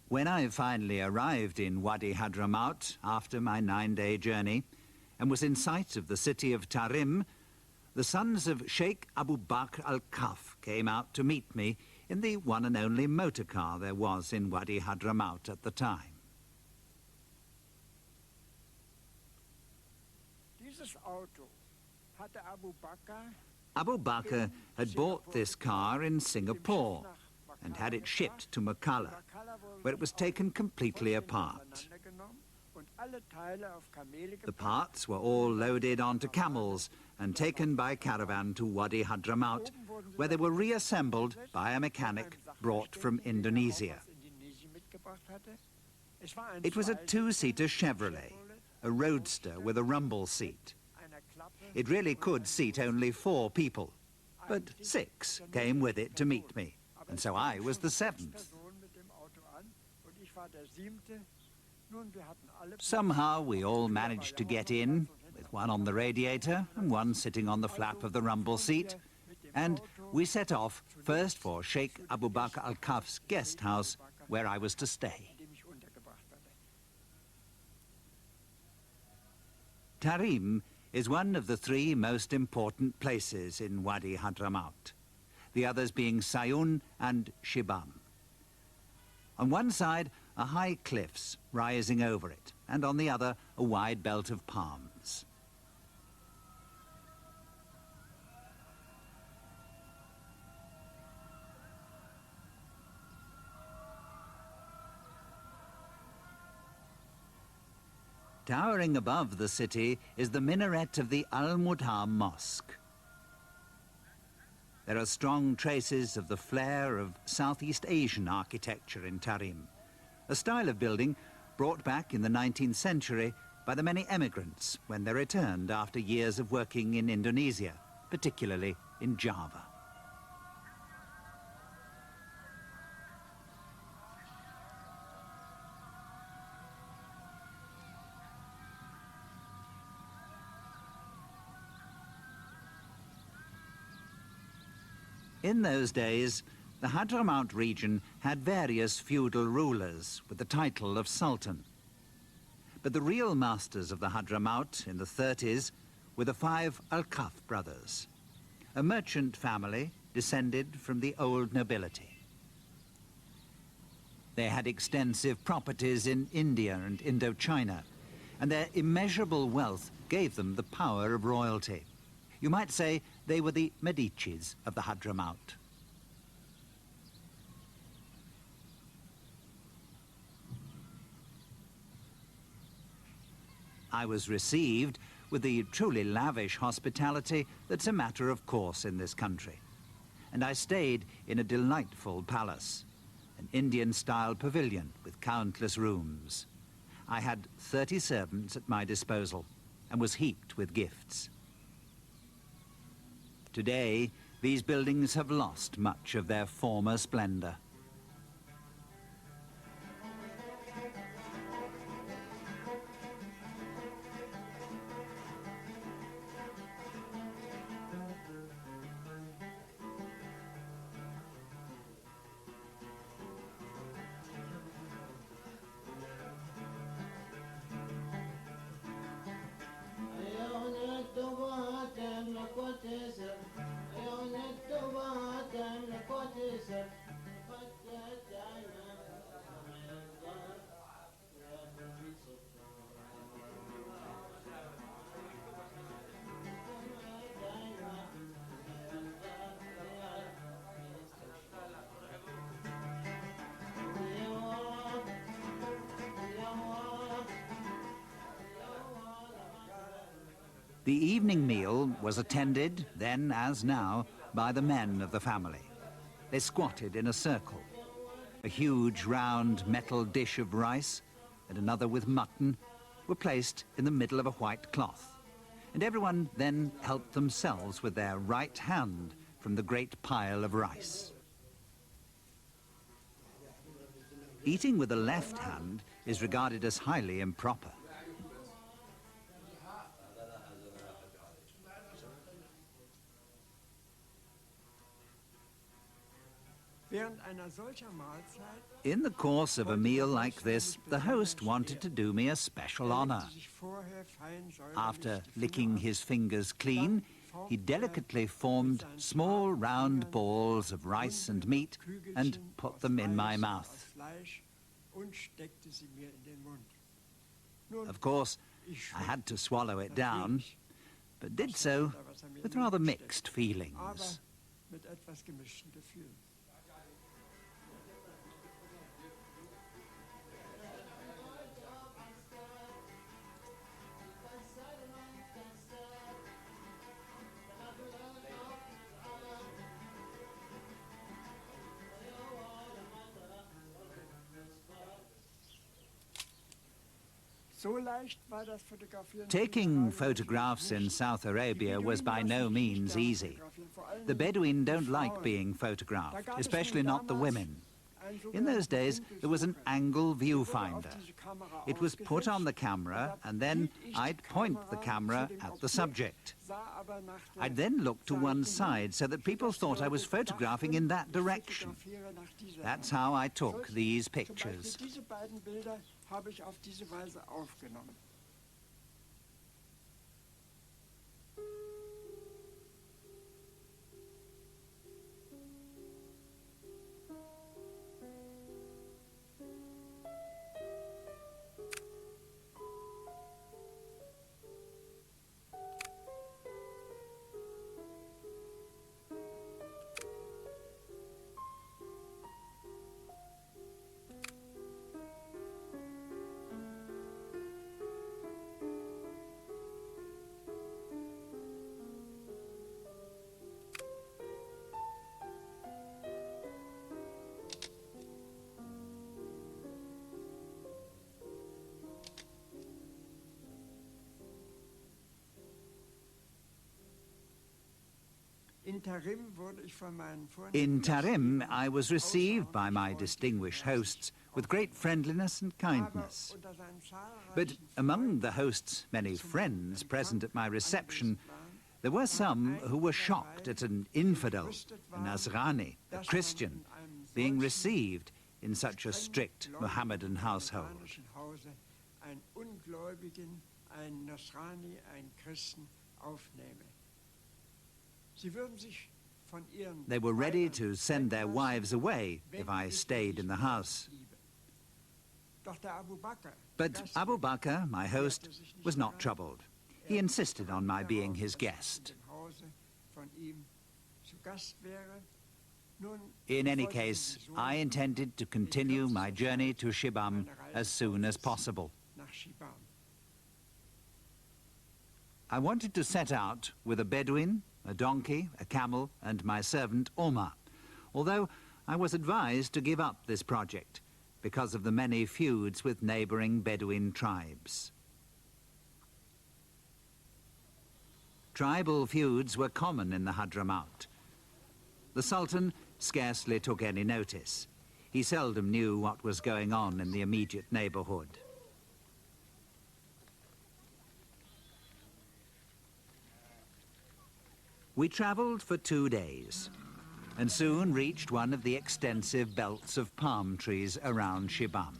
When I finally arrived in Wadi Hadramaut after my 9-day journey and was in sight of the city of Tarim, the sons of Sheikh Abu Bakr al-Kaf came out to meet me in the one and only motor car there was in Wadi Hadramaut at the time. Abu Bakr had bought this car in Singapore and had it shipped to Makalla, where it was taken completely apart. The parts were all loaded onto camels and taken by caravan to Wadi Hadramaut, where they were reassembled by a mechanic brought from Indonesia. It was a 2-seater Chevrolet, a roadster with a rumble seat. It really could seat only 4 people, but 6 came with it to meet me, and so I was the 7th. Somehow we all managed to get in, with one on the radiator and one sitting on the flap of the rumble seat, and we set off first for Sheikh Abu Bakr al-Kaf's guest house, where I was to stay. Tarim is one of the 3 most important places in Wadi Hadramaut, the others being Sayun and Shibam. On one side are high cliffs rising over it, and on the other a wide belt of palms. Towering above the city is the minaret of the Al-Mudha Mosque. There are strong traces of the flair of Southeast Asian architecture in Tarim, a style of building brought back in the 19th century by the many emigrants when they returned after years of working in Indonesia, particularly in Java. In those days, the Hadramaut region had various feudal rulers with the title of Sultan. But the real masters of the Hadramaut in the 30s were the 5 Al-Kaf brothers, a merchant family descended from the old nobility. They had extensive properties in India and Indochina, and their immeasurable wealth gave them the power of royalty. You might say they were the Medicis of the Hadramaut. I was received with the truly lavish hospitality that's a matter of course in this country. And I stayed in a delightful palace, an Indian-style pavilion with countless rooms. I had 30 servants at my disposal and was heaped with gifts. Today, these buildings have lost much of their former splendor. The evening meal was attended, then as now, by the men of the family. They squatted in a circle. A huge round metal dish of rice and another with mutton were placed in the middle of a white cloth, and everyone then helped themselves with their right hand from the great pile of rice. Eating with the left hand is regarded as highly improper. In the course of a meal like this, the host wanted to do me a special honor. After licking his fingers clean, he delicately formed small round balls of rice and meat and put them in my mouth. Of course, I had to swallow it down, but did so with rather mixed feelings. Taking photographs in South Arabia was by no means easy. The Bedouin don't like being photographed, especially not the women. In those days, there was an angle viewfinder. It was put on the camera, and then I'd point the camera at the subject. I'd then look to one side so that people thought I was photographing in that direction. That's how I took these pictures. In Tarim, I was received by my distinguished hosts with great friendliness and kindness. But among the host's many friends present at my reception, there were some who were shocked at an infidel, a Nasrani, a Christian, being received in such a strict Mohammedan household. They were ready to send their wives away if I stayed in the house. But Abu Bakr, my host, was not troubled. He insisted on my being his guest. In any case, I intended to continue my journey to Shibam as soon as possible. I wanted to set out with a Bedouin, a donkey, a camel, and my servant Omar, although I was advised to give up this project because of the many feuds with neighboring Bedouin tribes. Tribal feuds were common in the Hadramaut. The Sultan scarcely took any notice. He seldom knew what was going on in the immediate neighborhood. We traveled for 2 days and soon reached one of the extensive belts of palm trees around Shibam.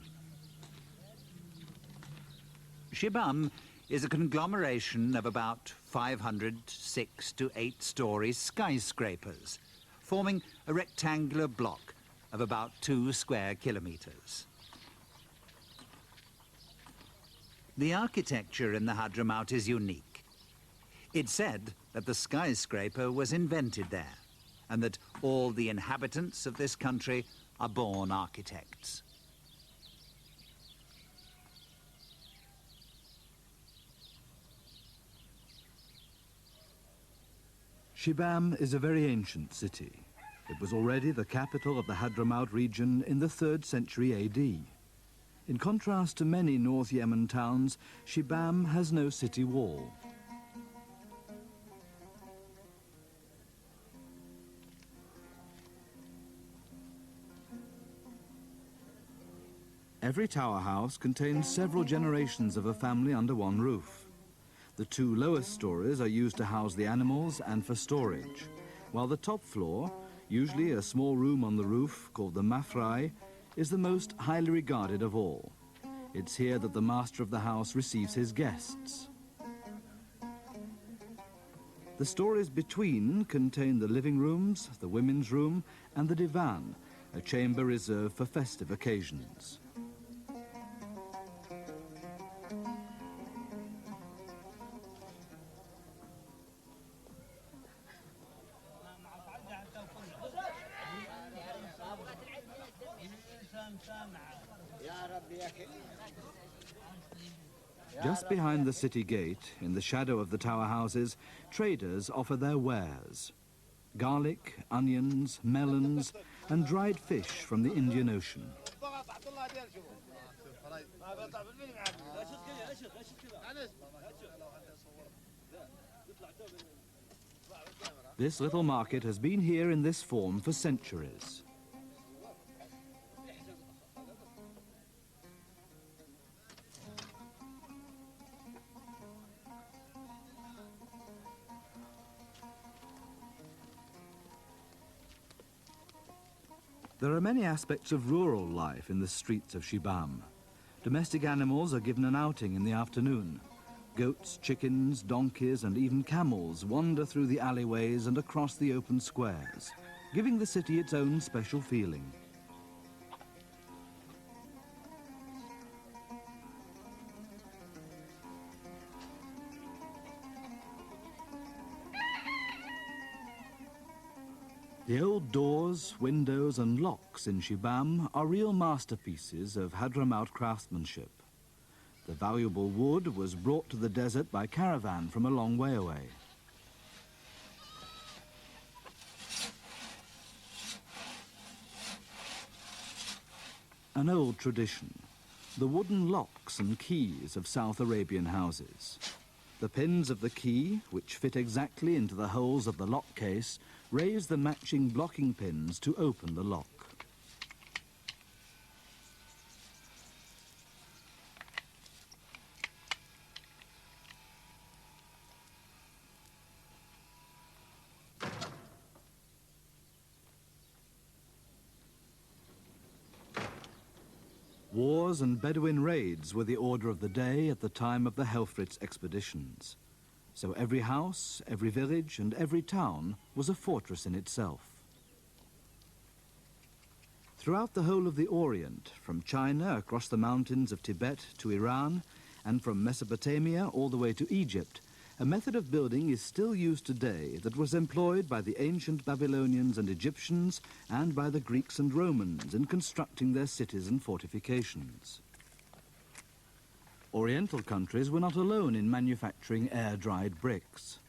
Shibam is a conglomeration of about 500 6- to 8-story skyscrapers, forming a rectangular block of about 2 square kilometers. The architecture in the Hadramaut is unique. It's said that the skyscraper was invented there, and that all the inhabitants of this country are born architects. Shibam is a very ancient city. It was already the capital of the Hadramaut region in the 3rd century AD. In contrast to many North Yemen towns, Shibam has no city wall. Every tower house contains several generations of a family under one roof. The 2 lowest stories are used to house the animals and for storage, while the top floor, Usually a small room on the roof, called the mafrai, is the most highly regarded of all. It's here that the master of the house receives his guests. The stories between contain the living rooms, the women's room, and the divan, a chamber reserved for festive occasions. Just behind the city gate, in the shadow of the tower houses, traders offer their wares: garlic, onions, melons, and dried fish from the Indian Ocean. This little market has been here in this form for centuries. There are many aspects of rural life in the streets of Shibam. Domestic animals are given an outing in the afternoon. Goats, chickens, donkeys, and even camels wander through the alleyways and across the open squares, giving the city its own special feeling. The old doors, windows, and locks in Shibam are real masterpieces of Hadramaut craftsmanship. The valuable wood was brought to the desert by caravan from a long way away. An old tradition, the wooden locks and keys of South Arabian houses. The pins of the key, which fit exactly into the holes of the lock case, raise the matching blocking pins to open the lock. Wars and Bedouin raids were the order of the day at the time of the Helfritz expeditions. So every house, every village, and every town was a fortress in itself. Throughout the whole of the Orient, from China across the mountains of Tibet to Iran, and from Mesopotamia all the way to Egypt, a method of building is still used today that was employed by the ancient Babylonians and Egyptians and by the Greeks and Romans in constructing their cities and fortifications. Oriental countries were not alone in manufacturing air-dried bricks.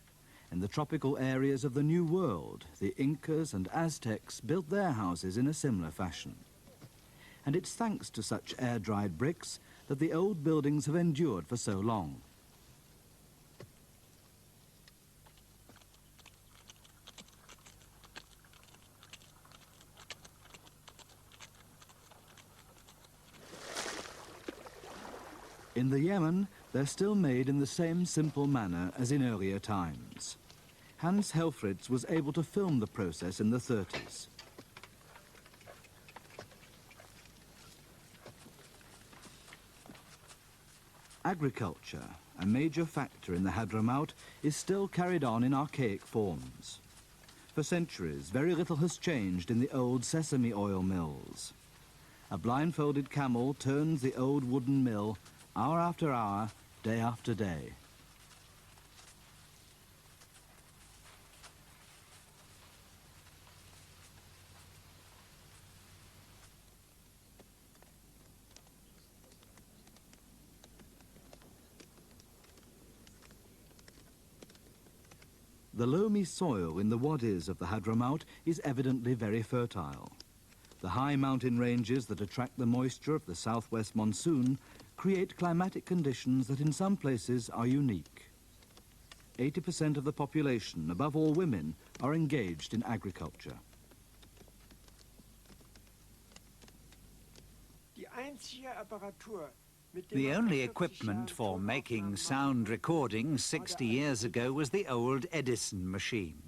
In the tropical areas of the New World, the Incas and Aztecs built their houses in a similar fashion. And it's thanks to such air-dried bricks that the old buildings have endured for so long. In the Yemen, they're still made in the same simple manner as in earlier times. Hans Helfritz was able to film the process in the 30s. Agriculture, a major factor in the Hadramaut, is still carried on in archaic forms. For centuries, very little has changed in the old sesame oil mills. A blindfolded camel turns the old wooden mill hour after hour, day after day. The loamy soil in the wadis of the Hadramaut is evidently very fertile. The high mountain ranges that attract the moisture of the southwest monsoon create climatic conditions that in some places are unique. 80% of the population, above all women, are engaged in agriculture. The only equipment for making sound recordings 60 years ago was the old Edison machine.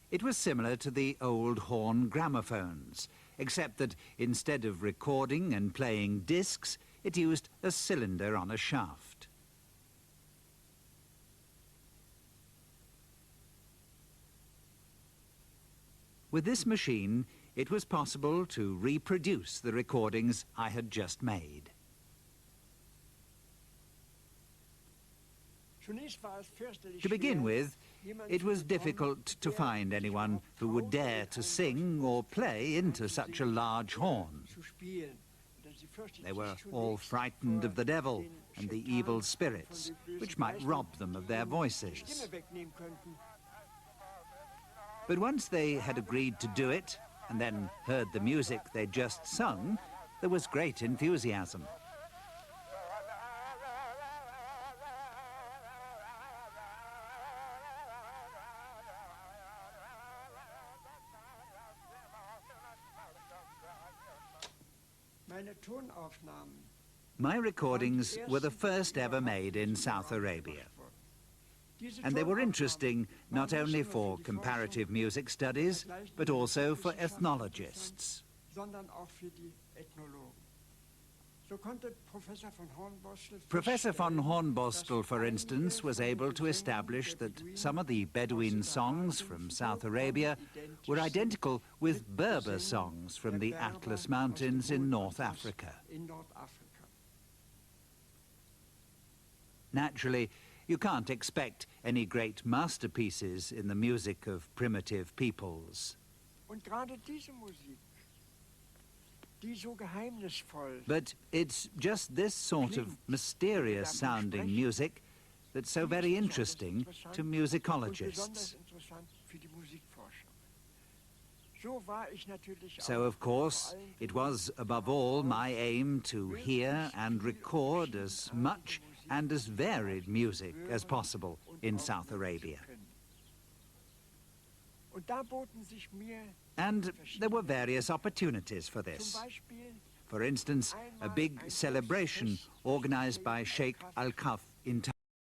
It was similar to the old horn gramophones, except that instead of recording and playing discs, it used a cylinder on a shaft. With this machine, it was possible to reproduce the recordings I had just made. To begin with, it was difficult to find anyone who would dare to sing or play into such a large horn. They were all frightened of the devil and the evil spirits, which might rob them of their voices. But once they had agreed to do it, and then heard the music they'd just sung, there was great enthusiasm. My recordings were the first ever made in South Arabia. And they were interesting not only for comparative music studies, but also for ethnologists. Professor von Hornbostel, for instance, was able to establish that some of the Bedouin songs from South Arabia were identical with Berber songs from the Atlas Mountains in North Africa. Naturally, you can't expect any great masterpieces in the music of primitive peoples. But it's just this sort of mysterious-sounding music that's so very interesting to musicologists. So, of course, it was above all my aim to hear and record as much and as varied music as possible in South Arabia. And there were various opportunities for this. For instance, a big celebration organized by Sheikh Al-Khaf in